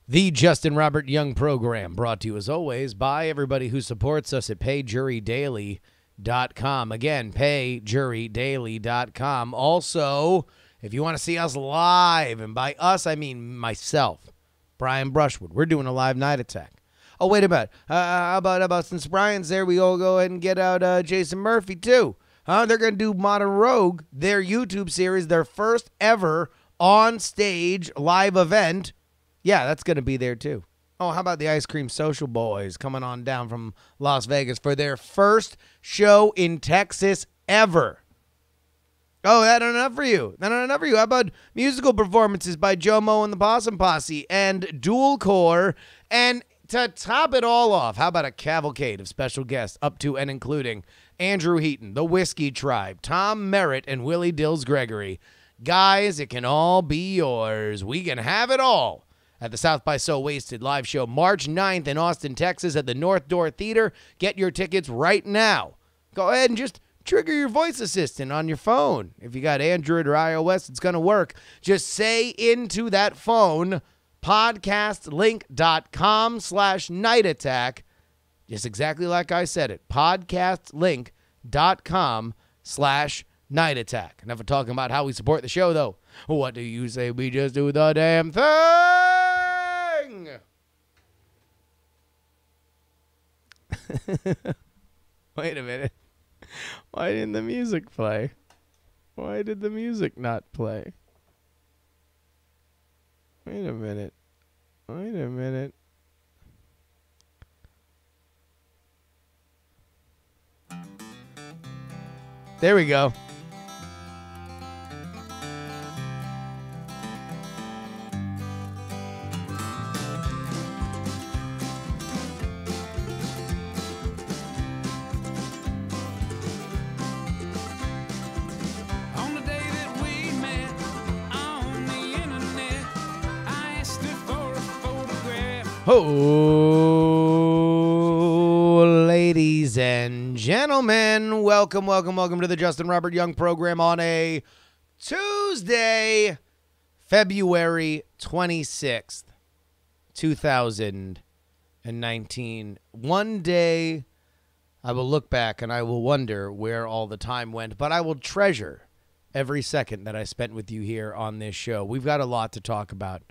The Justin Robert Young program, brought to you as always by everybody who supports us at PayJuryDaily.com. Again, PayJuryDaily.com. Also, if you want to see us live, and by us I mean myself, Brian Brushwood, we're doing a live night attack. Oh, wait a minute. How about since Brian's there, we all go ahead and get out Jason Murphy too. They're going to do Modern Rogue, their YouTube series, their first ever on-stage live event. Yeah, that's going to be there, too. Oh, how about the Ice Cream Social Boys coming on down from Las Vegas for their first show in Texas ever? Oh, that not enough for you. That not enough for you. How about musical performances by Jomo and the Possum Posse and Dual Core? And to top it all off, how about a cavalcade of special guests up to and including Andrew Heaton, the Whiskey Tribe, Tom Merritt, and Willie Dills Gregory? Guys, it can all be yours. We can have it all at the South by So Wasted live show March 9th in Austin, Texas at the North Door Theater. Get your tickets right now. Go ahead and just trigger your voice assistant on your phone. If you got Android or iOS, it's going to work. Just say into that phone, podcastlink.com/night attack. Just exactly like I said it. Podcastlink.com/night attack. Enough of talking about how we support the show, though. What do you say we just do the damn thing? Wait a minute. Why didn't the music play? Why did the music not play? Wait a minute. Wait a minute. There we go. Oh, ladies and gentlemen, welcome to the Justin Robert Young program on a Tuesday, February 26th, 2019. One day I will look back and I will wonder where all the time went, but I will treasure every second that I spent with you here on this show. We've got a lot to talk about.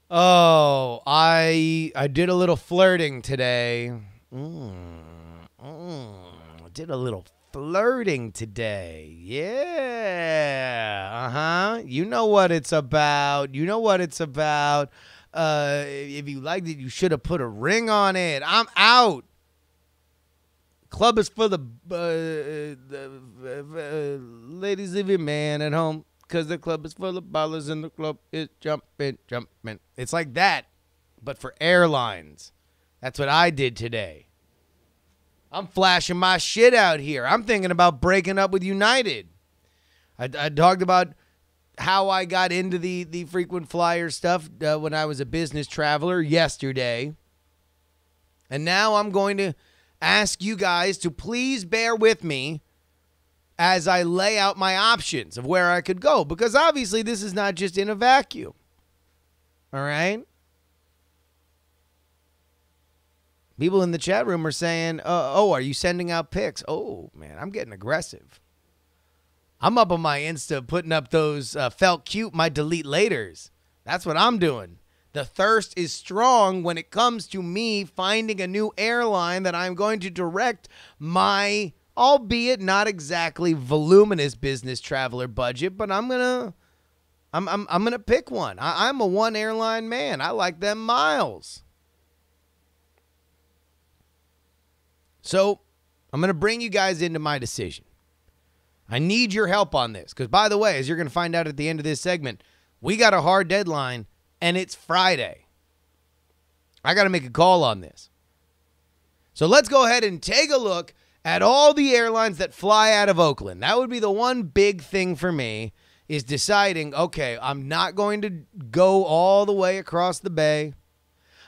Oh, I did a little flirting today. Did a little flirting today. Yeah. You know what it's about. If you liked it, you should have put a ring on it. I'm out. Club is for the ladies, leave your man at home. Because the club is full of ballers and the club is jumping. It's like that, but for airlines. That's what I did today. I'm flashing my shit out here. I'm thinking about breaking up with United. I talked about how I got into the frequent flyer stuff when I was a business traveler yesterday. And now I'm going to ask you guys to please bear with me as I lay out my options of where I could go. Because obviously this is not just in a vacuum. All right? People in the chat room are saying, are you sending out pics? Oh, man, I'm getting aggressive. I'm up on my Insta putting up those felt cute, my delete laters. That's what I'm doing. The thirst is strong when it comes to me finding a new airline that I'm going to direct my, albeit not exactly voluminous business traveler budget, but I'm gonna pick one. I'm a one airline man. I like them miles. So I'm gonna bring you guys into my decision. I need your help on this because, by the way, as you're gonna find out at the end of this segment, we got a hard deadline and it's Friday. I got to make a call on this. So let's go ahead and take a look at all the airlines that fly out of Oakland. That would be the one big thing for me, is deciding, okay, I'm not going to go all the way across the bay.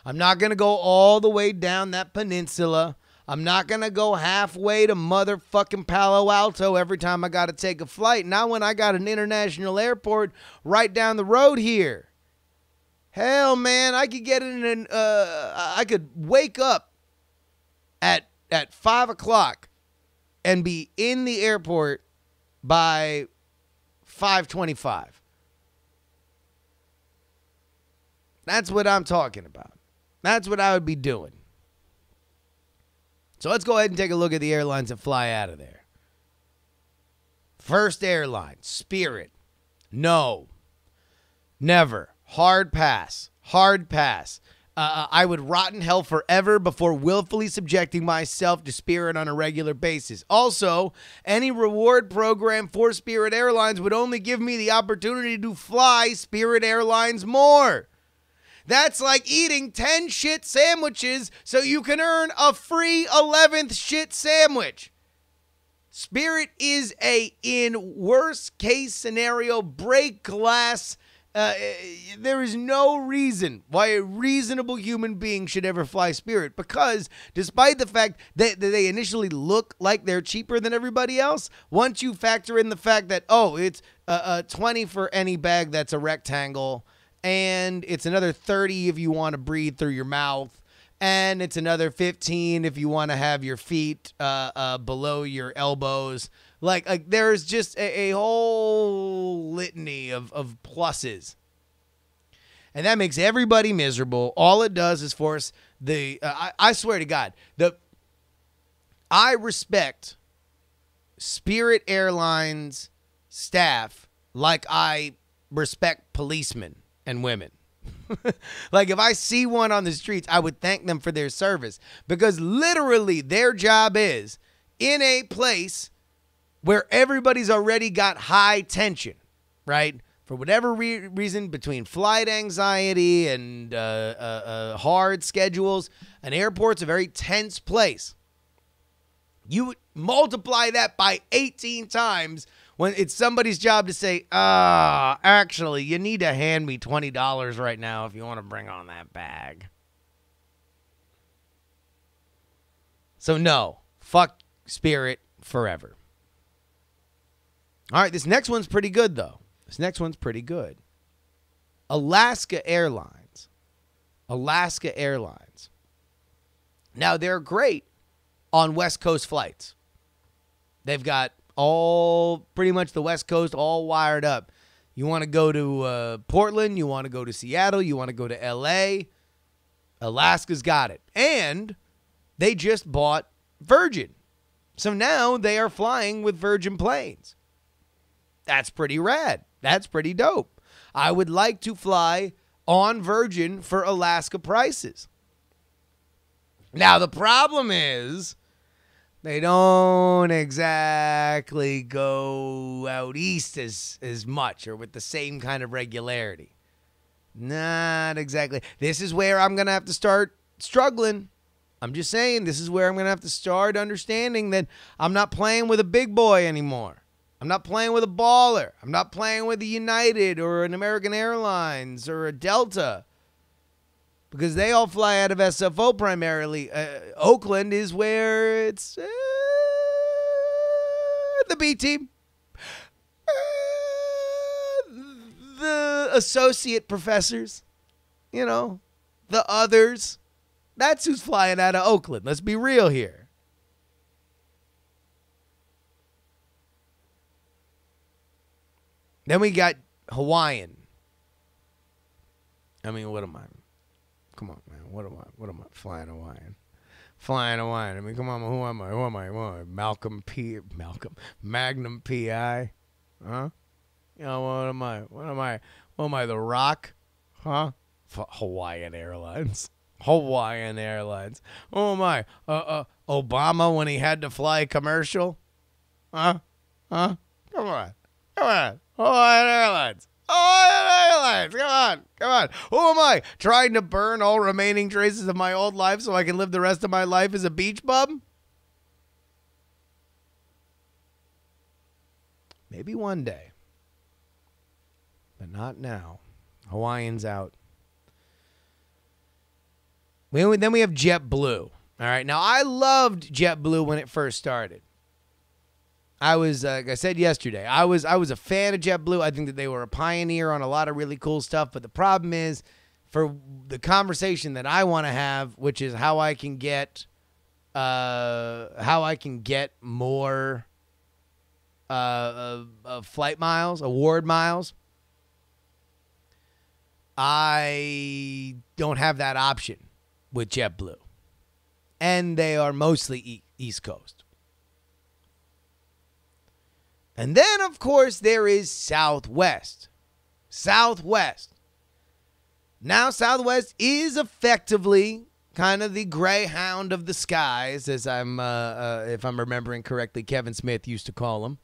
I'm not going to go all the way down that peninsula. I'm not going to go halfway to motherfucking Palo Alto every time I got to take a flight. Not when I got an international airport right down the road here. Hell, man, I could get in and I could wake up at 5 o'clock and be in the airport by 5:25. That's what I'm talking about. That's what I would be doing. So let's go ahead and take a look at the airlines that fly out of there. First airline, Spirit. No. Never. Hard pass. Hard pass. I would rot in hell forever before willfully subjecting myself to Spirit on a regular basis. Also, any reward program for Spirit Airlines would only give me the opportunity to fly Spirit Airlines more. That's like eating 10 shit sandwiches so you can earn a free 11th shit sandwich. Spirit is in worst case scenario, break glass. There is no reason why a reasonable human being should ever fly Spirit, because despite the fact that they initially look like they're cheaper than everybody else, once you factor in the fact that, it's 20 for any bag that's a rectangle, and it's another 30 if you want to breathe through your mouth, and it's another 15 if you want to have your feet below your elbows. Like there's just a whole litany of pluses. And that makes everybody miserable. All it does is force I swear to God, I respect Spirit Airlines staff like I respect policemen and women. Like if I see one on the streets, I would thank them for their service, because literally their job is in a place where everybody's already got high tension, right? For whatever reason, between flight anxiety and hard schedules, an airport's a very tense place. You multiply that by 18 times when it's somebody's job to say, actually, you need to hand me $20 right now if you want to bring on that bag. So no, fuck Spirit forever. All right, this next one's pretty good, though. This next one's pretty good. Alaska Airlines. Alaska Airlines. Now, they're great on West Coast flights. They've got pretty much the West Coast all wired up. You want to go to Portland, you want to go to Seattle, you want to go to LA. Alaska's got it. And they just bought Virgin. So now they are flying with Virgin planes. That's pretty rad. That's pretty dope. I would like to fly on Virgin for Alaska prices. Now, the problem is they don't exactly go out east as much or with the same kind of regularity. Not exactly. This is where I'm going to have to start struggling. I'm just saying, this is where I'm going to have to start understanding that I'm not playing with a big boy anymore. I'm not playing with a baller. I'm not playing with a United or an American Airlines or a Delta, because they all fly out of SFO primarily. Oakland is where it's the B team. The associate professors, the others. That's who's flying out of Oakland. Let's be real here. Then we got Hawaiian. I mean, what am I? Come on, man. What am I? Flying Hawaiian. Flying Hawaiian. I mean, come on. Who am I? Who am I? Magnum PI. Huh? What am I? What am I? The Rock? Huh? Hawaiian Airlines. Hawaiian Airlines. Oh my. Obama when he had to fly commercial? Huh? Come on. Hawaiian Airlines. Come on. Who am I? Trying to burn all remaining traces of my old life so I can live the rest of my life as a beach bum? Maybe one day. But not now. Hawaiian's out. Then we have JetBlue. All right. Now, I loved JetBlue when it first started. I was, like I said yesterday, I was a fan of JetBlue. I think that they were a pioneer on a lot of really cool stuff. But the problem is, for the conversation that I want to have, which is how I can get more flight miles, award miles. I don't have that option with JetBlue. And they are mostly East Coast. And then, of course, there is Southwest. Southwest. Now, Southwest is effectively kind of the Greyhound of the skies, as if I'm remembering correctly, Kevin Smith used to call them.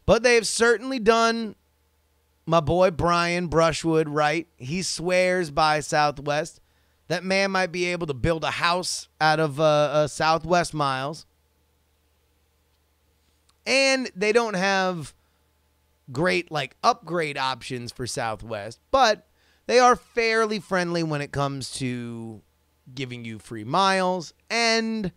But they have certainly done my boy Brian Brushwood right. He swears by Southwest. That man might be able to build a house out of Southwest miles. And they don't have great upgrade options for Southwest, but they are fairly friendly when it comes to giving you free miles, and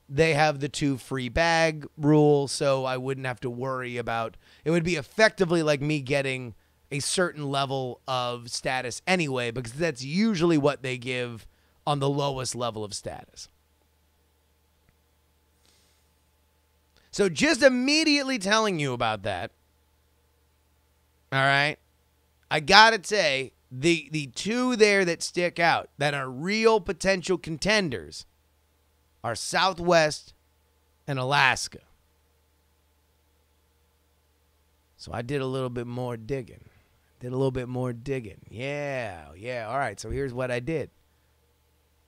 they have the 2 free bag rule, so I wouldn't have to worry about it. Would be effectively like me getting a certain level of status anyway, because that's usually what they give on the lowest level of status. So just immediately telling you about that, all right, I got to say, the 2 there that stick out, that are real potential contenders, are Southwest and Alaska. So I did a little bit more digging. Yeah. All right, so here's what I did.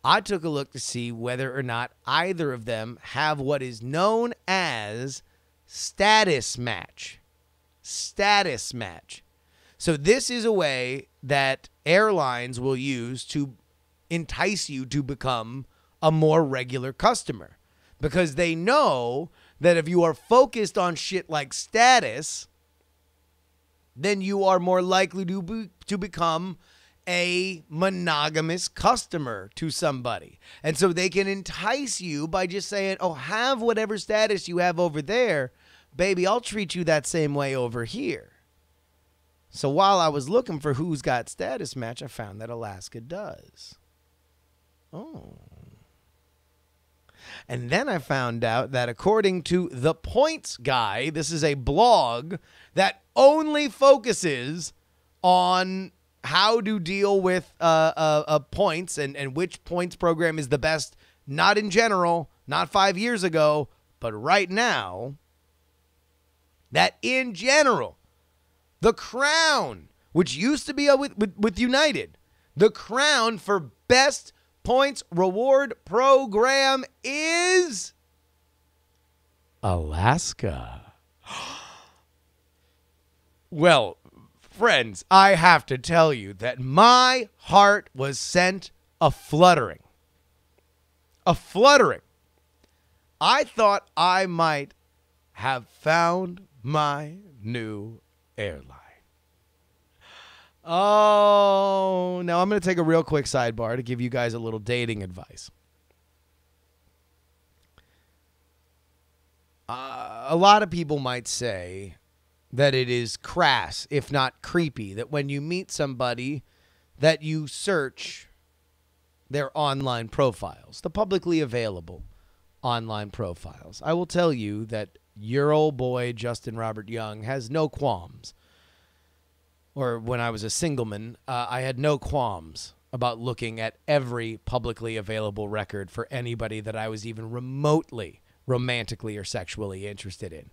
I took a look to see whether or not either of them have what is known as status match. Status match. So this is a way that airlines will use to entice you to become a more regular customer, because they know that if you are focused on shit like status, then you are more likely to become a monogamous customer to somebody. And so they can entice you by just saying, oh, have whatever status you have over there. Baby, I'll treat you that same way over here. So while I was looking for who's got status match, I found that Alaska does. Oh. And then I found out that according to The Points Guy, this is a blog that only focuses on how to deal with points and which points program is the best, not in general, not 5 years ago, but right now, that in general, the crown, which used to be with United, the crown for best points reward program is Alaska. Well, friends, I have to tell you that my heart was sent a-fluttering. A-fluttering. I thought I might have found my new airline. Oh, now I'm going to take a real quick sidebar to give you guys a little dating advice. A lot of people might say that it is crass, if not creepy, that when you meet somebody that you search their online profiles, the publicly available online profiles. I will tell you that your old boy, Justin Robert Young, has no qualms. Or when I was a singleman, I had no qualms about looking at every publicly available record for anybody that I was even remotely romantically or sexually interested in.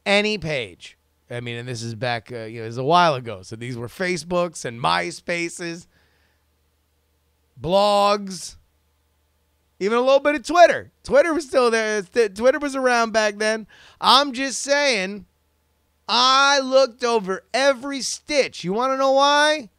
Any page. I mean, and this is back, it was a while ago. So these were Facebooks and MySpaces, blogs, even a little bit of Twitter. Twitter was still there. Twitter was around back then. I'm just saying, I looked over every stitch. You want to know why?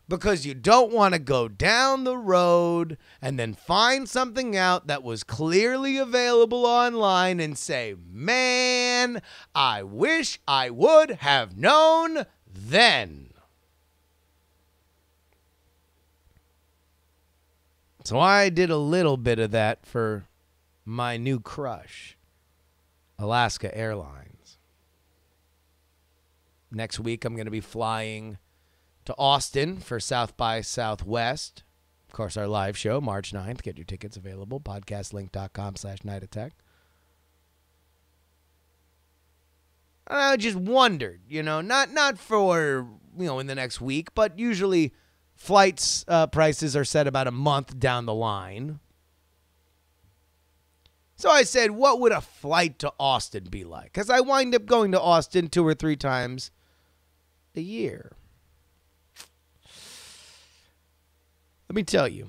Because you don't want to go down the road and then find something out that was clearly available online and say, man, I wish I would have known then. So I did a little bit of that for my new crush, Alaska Airlines. Next week, I'm going to be flying to Austin for South by Southwest. Of course, our live show, March 9th. Get your tickets available. Podcastlink.com/nightattack. And I just wondered, not for, in the next week, but usually flights prices are set about a month down the line. So I said, what would a flight to Austin be like? Because I wind up going to Austin 2 or 3 times a year. Let me tell you.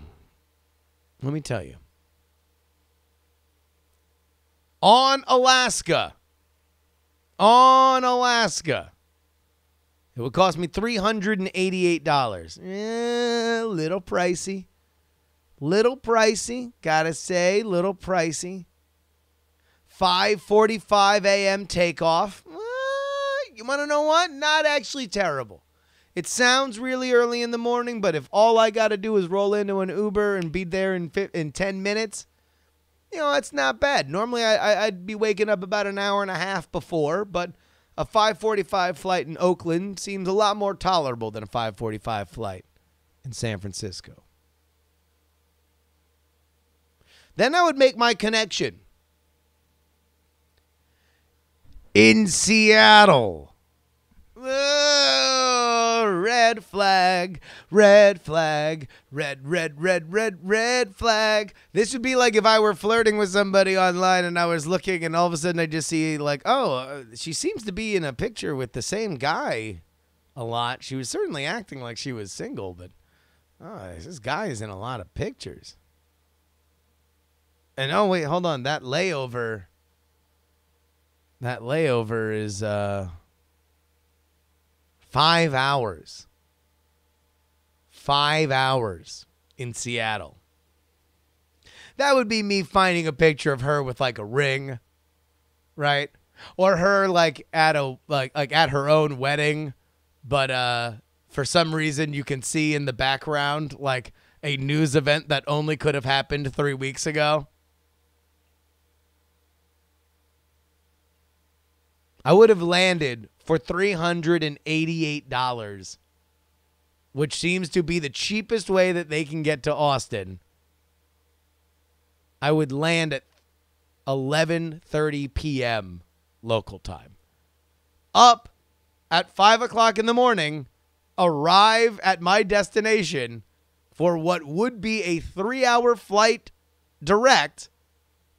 On Alaska, it would cost me $388. Little pricey. Gotta say, little pricey. 5:45 a.m. takeoff. You want to know what? Not actually terrible. It sounds really early in the morning, but if all I got to do is roll into an Uber and be there in 10 minutes, it's not bad. Normally, I'd be waking up about an hour and a half before, but a 5:45 flight in Oakland seems a lot more tolerable than a 5:45 flight in San Francisco. Then I would make my connection in Seattle. Oh, red flag. Red flag. Red flag. This would be like if I were flirting with somebody online and I was looking and all of a sudden I just see she seems to be in a picture with the same guy a lot. She was certainly acting like she was single, but this guy is in a lot of pictures. And oh, wait, hold on. That layover is 5 hours. 5 hours in Seattle. That would be me finding a picture of her with like a ring, right? Or her at her own wedding, but for some reason you can see in the background like a news event that only could have happened 3 weeks ago. I would have landed for $388, which seems to be the cheapest way that they can get to Austin. I would land at 11:30 p.m. local time. Up at 5 o'clock in the morning, arrive at my destination for what would be a 3-hour flight direct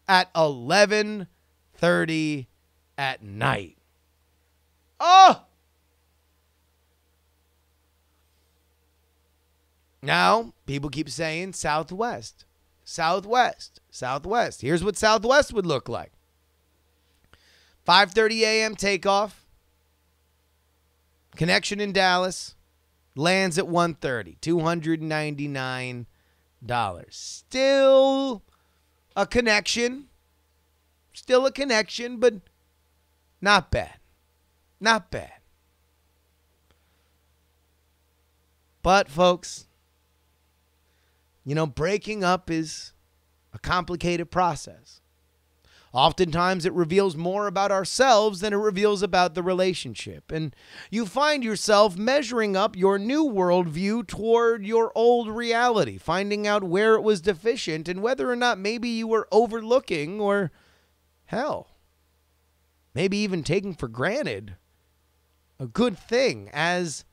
at 11:30 at night. Oh! Now, people keep saying Southwest. Here's what Southwest would look like. 5:30 a.m. takeoff. Connection in Dallas. Lands at 1:30. $299. Still a connection, but not bad. But, folks, breaking up is a complicated process. Oftentimes, it reveals more about ourselves than it reveals about the relationship. And you find yourself measuring up your new worldview toward your old reality, finding out where it was deficient and whether or not maybe you were overlooking or, hell, maybe even taking for granted a good thing. As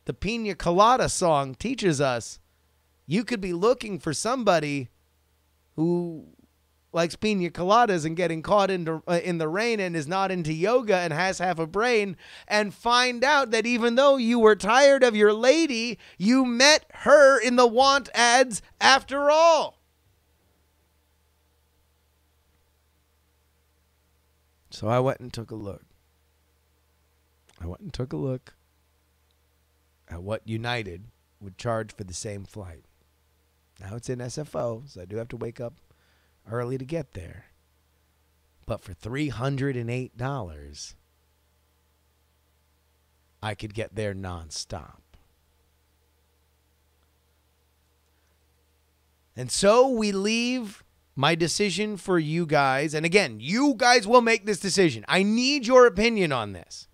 the Pina Colada song teaches us, you could be looking for somebody who likes pina coladas and getting caught in the rain and is not into yoga and has half a brain, and find out that even though you were tired of your lady, you met her in the want ads after all. So I went and took a look. At what United would charge for the same flight. Now it's in SFO, so I do have to wake up early to get there. But for $308, I could get there nonstop. And so we leave my decision for you guys. And again, you guys will make this decision. I need your opinion on this.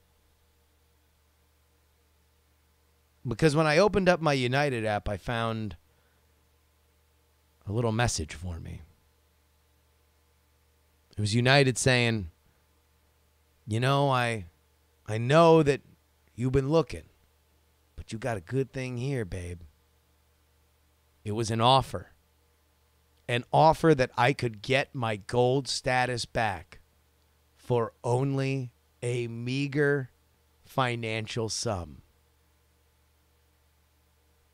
Because when I opened up my United app, I found a little message for me. It was United saying, you know, I know that you've been looking, but you got a good thing here, babe. It was an offer. An offer that I could get my gold status back for only a meager financial sum.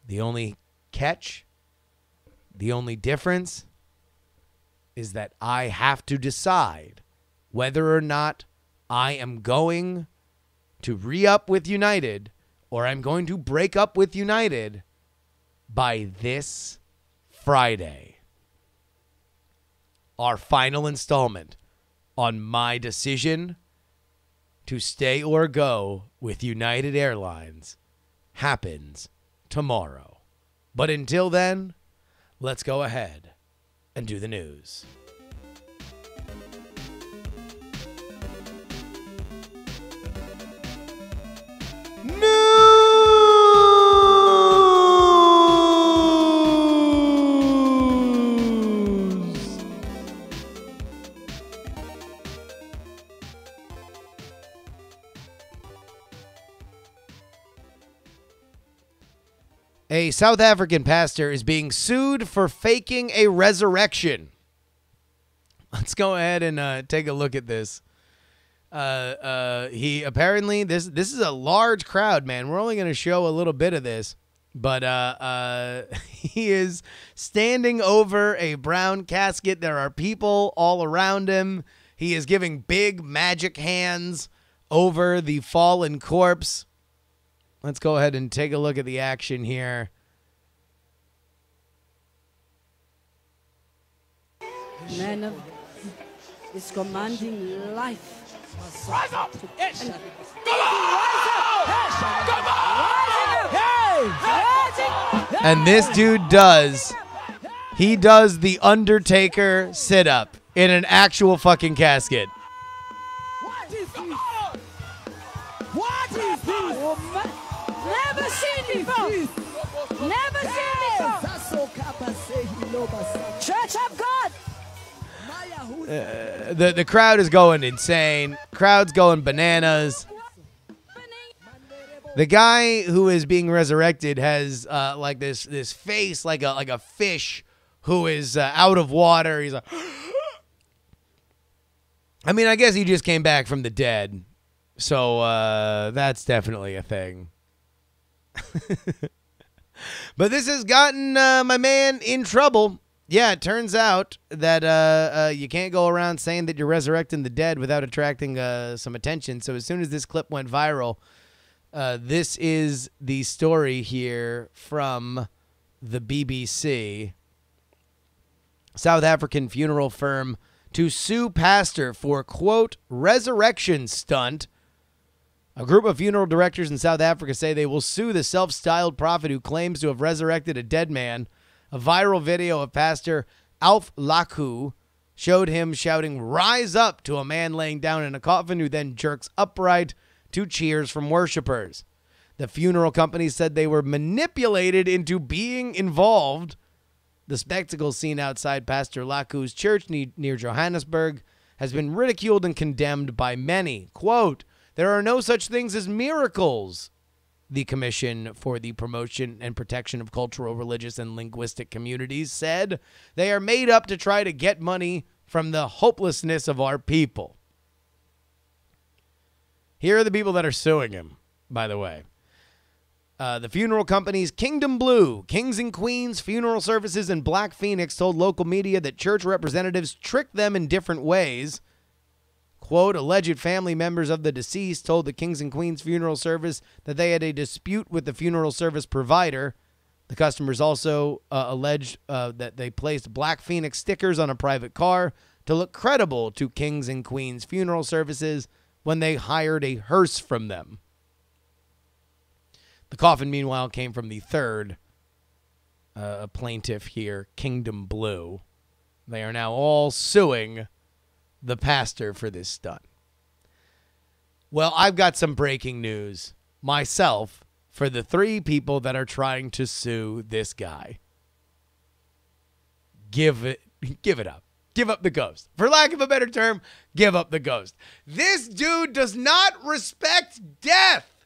The only catch, the only difference is that I have to decide whether or not I am going to re-up with United or I'm going to break up with United by this Friday. Our final installment on my decision to stay or go with United Airlines happens tomorrow. But until then, let's go ahead and do the news. A South African pastor is being sued for faking a resurrection. Let's go ahead and take a look at this. He apparently, this is a large crowd, man. We're only going to show a little bit of this. But he is standing over a brown casket. There are people all around him. He is giving big magic hands over the fallen corpse. Let's go ahead and take a look at the action here. Man of is commanding life. Rise up! Yes! And this dude does. He does the Undertaker sit-up in an actual fucking casket. What is this? What is this? Never seen before. Never seen before. Church of God. The crowd is going insane. Crowd's going bananas. The guy who is being resurrected has like this face like a fish who is out of water. He's like, I mean, I guess he just came back from the dead, so that's definitely a thing. But this has gotten my man in trouble. Yeah, it turns out that you can't go around saying that you're resurrecting the dead without attracting some attention. So as soon as this clip went viral, this is the story here from the BBC. South African funeral firm to sue pastor for, quote, resurrection stunt. A group of funeral directors in South Africa say they will sue the self-styled prophet who claims to have resurrected a dead man. A viral video of Pastor Alf Laku showed him shouting, "Rise up," to a man laying down in a coffin who then jerks upright to cheers from worshipers. The funeral company said they were manipulated into being involved. The spectacle seen outside Pastor Laku's church near Johannesburg has been ridiculed and condemned by many. Quote, "There are no such things as miracles," the Commission for the Promotion and Protection of Cultural, Religious, and Linguistic Communities said. They are made up to try to get money from the hopelessness of our people. Here are the people that are suing him, by the way. The funeral companies Kingdom Blue, Kings and Queens Funeral Services, and Black Phoenix told local media that church representatives tricked them in different ways. Quote, alleged family members of the deceased told the Kings and Queens Funeral Service that they had a dispute with the funeral service provider. The customers also alleged that they placed Black Phoenix stickers on a private car to look credible to Kings and Queens Funeral Services when they hired a hearse from them. The coffin, meanwhile, came from the third plaintiff here, Kingdom Blue. They are now all suing the pastor for this stunt. Well, I've got some breaking news myself, for the 3 people that are trying to sue this guy. Give it up. Give up the ghost. For lack of a better term, give up the ghost. This dude does not respect death.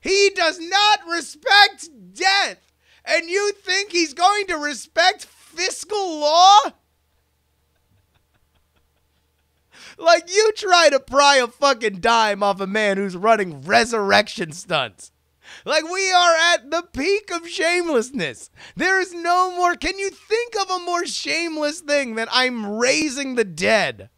He does not respect death. And you think he's going to respect fiscal law? Like, you try to pry a fucking dime off a man who's running resurrection stunts. Like, we are at the peak of shamelessness. There is no more. Can you think of a more shameless thing than I'm raising the dead?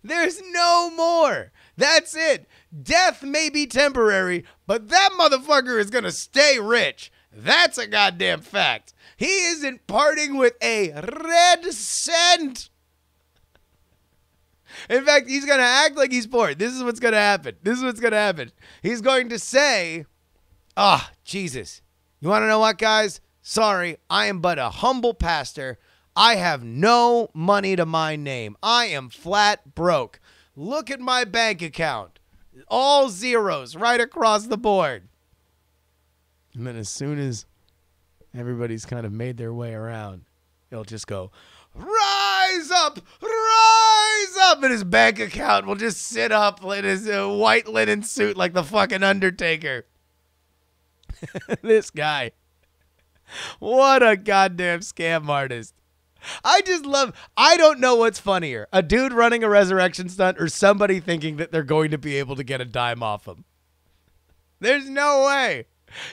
There's no more. That's it. Death may be temporary, but that motherfucker is going to stay rich. That's a goddamn fact. He isn't parting with a red cent. In fact, he's going to act like he's poor. This is what's going to happen. He's going to say, Jesus. You want to know what, guys? Sorry, I am but a humble pastor. I have no money to my name. I am flat broke. Look at my bank account. All zeros right across the board. And then as soon as everybody's kind of made their way around, he'll just go, rise up, and his bank account will just sit up in his white linen suit like the fucking Undertaker. This guy. What a goddamn scam artist. I don't know what's funnier, a dude running a resurrection stunt or somebody thinking that they're going to be able to get a dime off him. There's no way.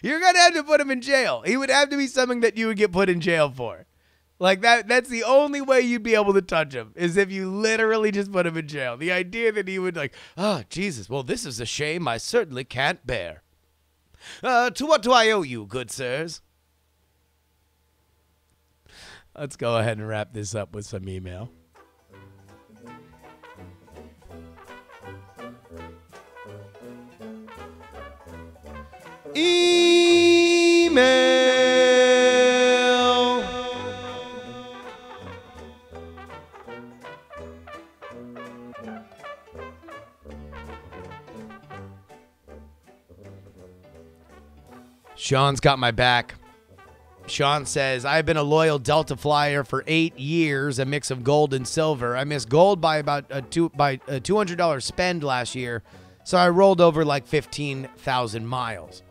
You're going to have to put him in jail. He would have to be something that you would get put in jail for. Like that's the only way you'd be able to touch him, is if you literally just put him in jail. The idea that he would Jesus, well, this is a shame I certainly can't bear. To what do I owe you, good sirs? Let's go ahead and wrap this up with some email. Sean's got my back. Sean says, I've been a loyal Delta flyer for 8 years, a mix of gold and silver. I missed gold by about a $200 spend last year, so I rolled over like 15,000 miles.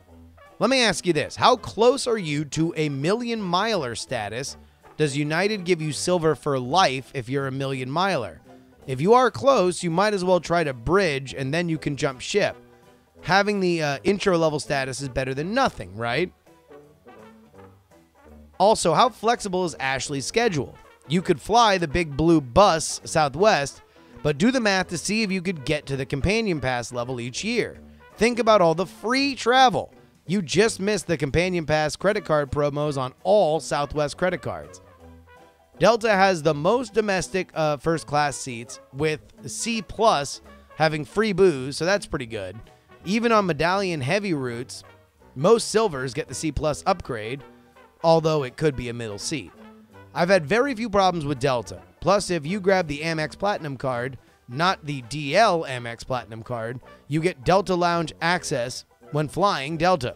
Let me ask you this. How close are you to a million miler status? Does United give you silver for life if you're a million miler? If you are close, you might as well try to bridge and then you can jump ship. Having the intro level status is better than nothing, right? Also, how flexible is Ashley's schedule? You could fly the big blue bus Southwest, but do the math to see if you could get to the companion pass level each year. Think about all the free travel. You just missed the companion pass credit card promos on all Southwest credit cards. Delta has the most domestic first class seats, with C Plus having free booze, so that's pretty good. Even on medallion heavy routes, most silvers get the C Plus upgrade, although it could be a middle seat. I've had very few problems with Delta. Plus, if you grab the Amex Platinum card, not the DL Amex Platinum card, you get Delta Lounge access when flying Delta.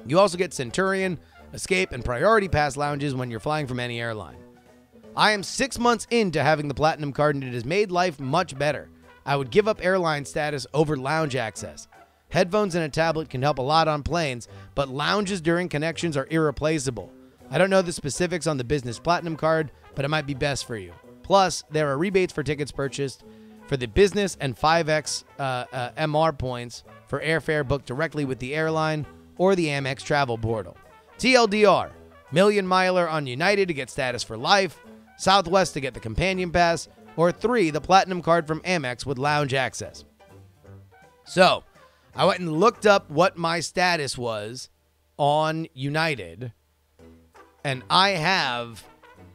You also get Centurion, Escape, and Priority Pass lounges when you're flying from any airline. I am 6 months into having the Platinum card, and it has made life much better. I would give up airline status over lounge access. Headphones and a tablet can help a lot on planes, but lounges during connections are irreplaceable. I don't know the specifics on the Business Platinum card, but it might be best for you. Plus, there are rebates for tickets purchased for the business and 5x MR points for airfare booked directly with the airline or the Amex travel portal. TLDR, million miler on United to get status for life, Southwest to get the companion pass, or 3, the Platinum card from Amex with lounge access. So, I went and looked up what my status was on United, and I have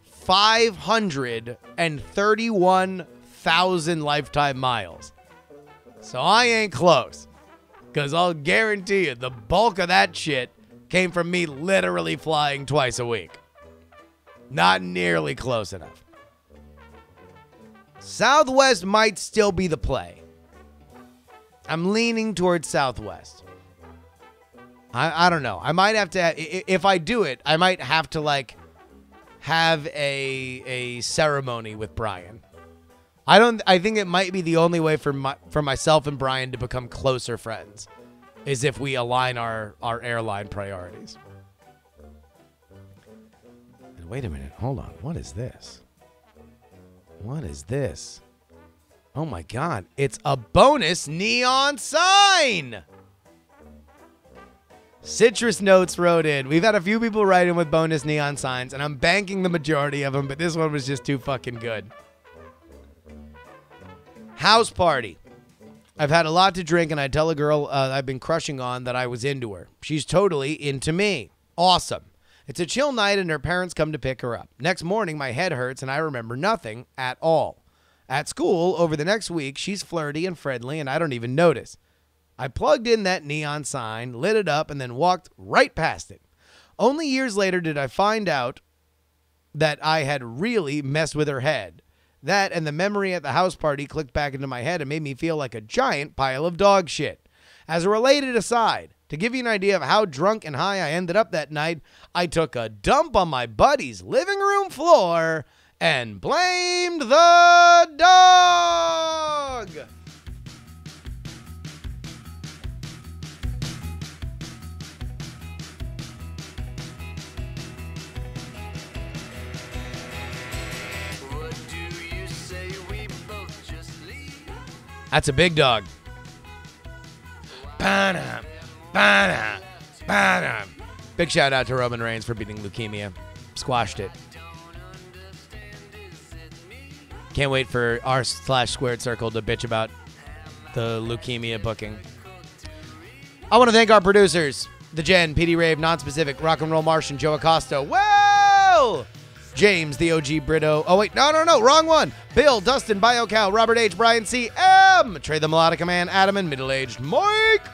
531,000 lifetime miles. So I ain't close, because I'll guarantee you the bulk of that shit came from me literally flying twice a week. Not nearly close enough. Southwest might still be the play. I'm leaning towards Southwest. I don't know. I might have to, if I do it, I might have to like have a ceremony with Brian. I think it might be the only way for myself and Brian to become closer friends is if we align our airline priorities. And wait a minute. Hold on. What is this? What is this? Oh my God. It's a bonus neon sign. Citrus Notes wrote in. We've had a few people write in with bonus neon signs, and I'm banking the majority of them, but this one was just too fucking good. House party. I've had a lot to drink, and I tell a girl I've been crushing on that I was into her. She's totally into me. Awesome. It's a chill night, and her parents come to pick her up. Next morning, my head hurts, and I remember nothing at all. At school, over the next week, she's flirty and friendly, and I don't even notice. I plugged in that neon sign, lit it up, and then walked right past it. Only years later did I find out that I had really messed with her head. That and the memory at the house party clicked back into my head and made me feel like a giant pile of dog shit. As a related aside, to give you an idea of how drunk and high I ended up that night, I took a dump on my buddy's living room floor and blamed the dog. That's a big dog. Ba-dum, ba-dum, ba-dum. Big shout out to Roman Reigns for beating leukemia. Squashed it. Can't wait for r/squared circle to bitch about the leukemia booking. I want to thank our producers, The Jen, PD Rave, Non-Specific, Rock and Roll Martian, Joe Acosta. Well, James, the OG Brito. Oh, wait, no, wrong one. Bill, Dustin, BioCow, Robert H., Brian C., M., Trey the Melodica Man, Adam, and middle-aged Mike.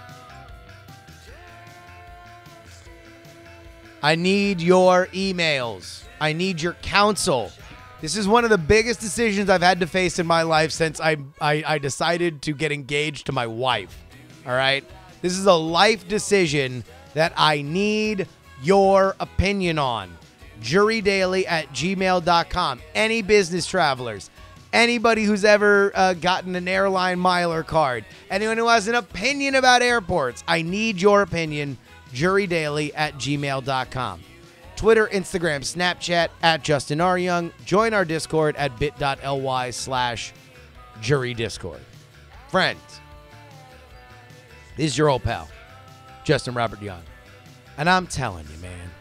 I need your emails. I need your counsel. This is one of the biggest decisions I've had to face in my life since I decided to get engaged to my wife. All right? This is a life decision that I need your opinion on. JuRyDaily@gmail.com. Any business travelers, anybody who's ever gotten an airline miler card, anyone who has an opinion about airports, I need your opinion. JuRyDaily@gmail.com. Twitter, Instagram, Snapchat @JustinRYoung. Join our Discord at bit.ly/JuRyDiscord. Friends, this is your old pal, Justin Robert Young. And I'm telling you, man,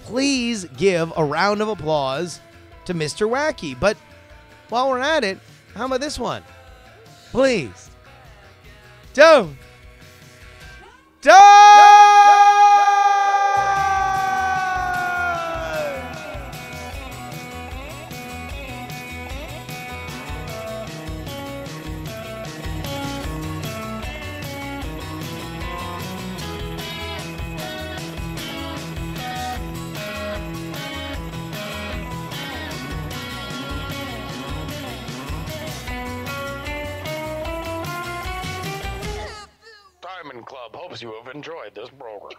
please give a round of applause to Mr. Wacky. But while we're at it, how about this one? Please. Don't. Diamond Club hopes you have enjoyed this program.